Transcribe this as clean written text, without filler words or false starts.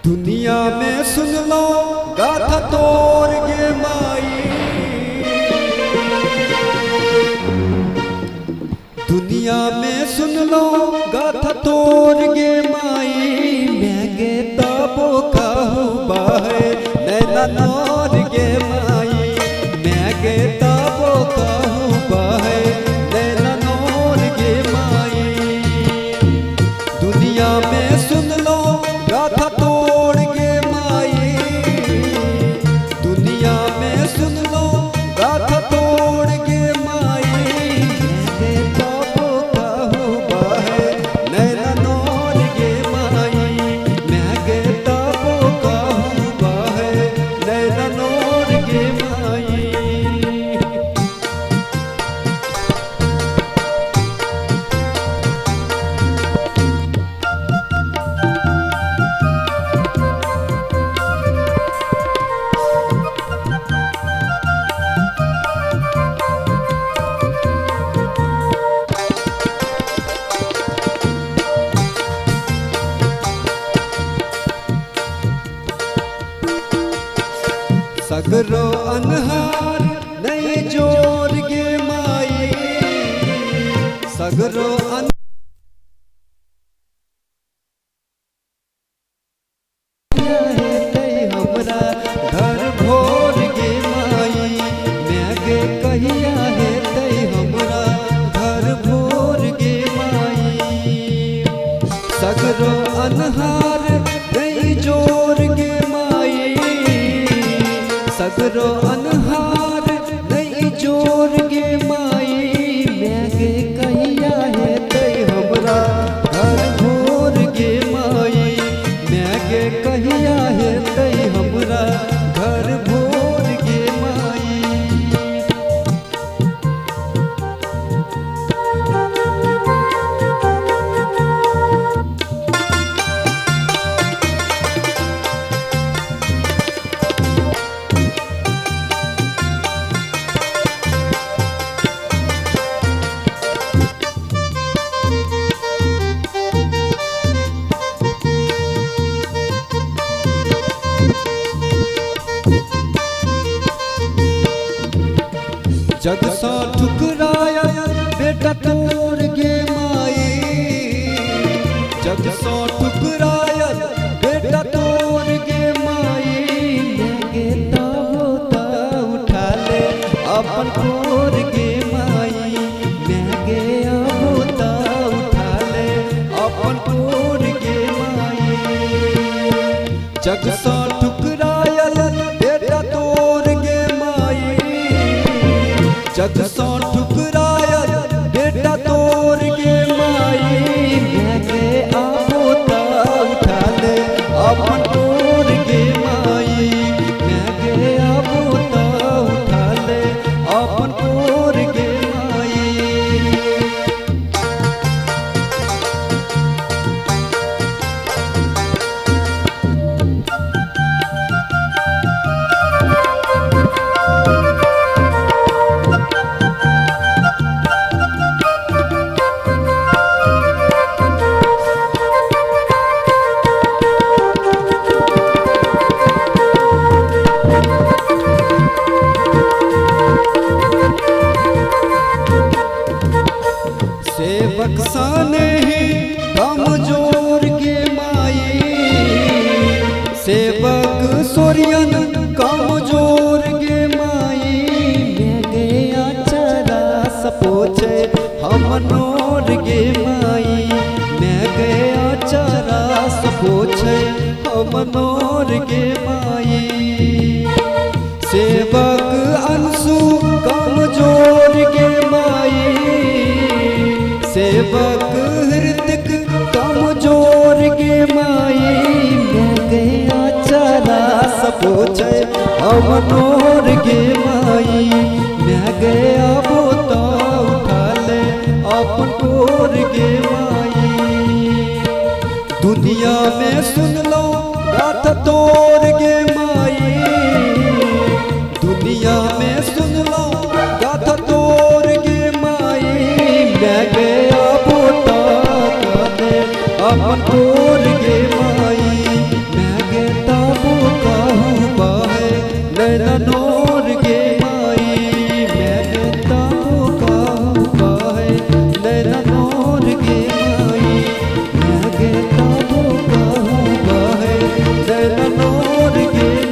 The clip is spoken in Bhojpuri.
दुनिया में सुन लो गाथा तोर गे माई। दुनिया में सुन लो गाथा तोर गे माई। मैं गे तबो कहूँ बाहे नैना नौर गे माई। मैं गे तबो कहूँ बाहे नैना नौर गे माई। दुनिया में सुन लो गाथा तोड़ गे माई। दुनिया में सुन लो गाथा तोड़ गे माई। मैं तबो कहूँ बाहे नैना नौर गे माई। मैं तबो कहूँ बाहे नैना नौर गे माई। सगरो अनहार नहीं जोर गे माई। सगरो हमरा घर भोर गे माई। मैं गे कहिया है तई हमरा घर भोर गे माई। सगरो अनहार नहीं जोर गे माई। सगरो अनहार नहीं जोर गे माई। मैं गे कहिया है तई हमरा घर भोर गे माई। मैं गे कहिया है तई हमरा घर भोर गे माई। जग सा ठुकराया बेटा तोर गे माई। जग सा ठुकराया बेटा तोर गे माई। मैं गे तबो ता उठा ले अपन तोर गे माई। मैं गे आबो ता उठा ले अपन तोर गे माई। जग सा ठुकराया बेटा तोर गे माई। जग सा ठुकराया बेटा तोर गे माई। मैं गे आबो ता उठा ले अपन तोर गे माई। मैं गे आबो ता उठा ले अपन तोर गे माई। सेवक साने ही कमजोर गे माई। सेवक सोरियन कमजोर गे माई। मैं गे आचरा सपोचे हम नोर गे माई। मैं गे आचरा सपोचे हम नोर गे माई। सेवक अंशु कमजोर गे माई। सेवक हृतिक कमजोर गे माई। मैं गे आचरा सपोचे हम नोर गे माई। मैं गे आबो ता उठा ले अपन तोर गे माई। दुनिया में सुन लो गाथा तोर गे माई। दुनिया में सुन लो गाथा तोर गे माई। मैं गे आबो ता अपन तोर गे माई। मैं नोर गे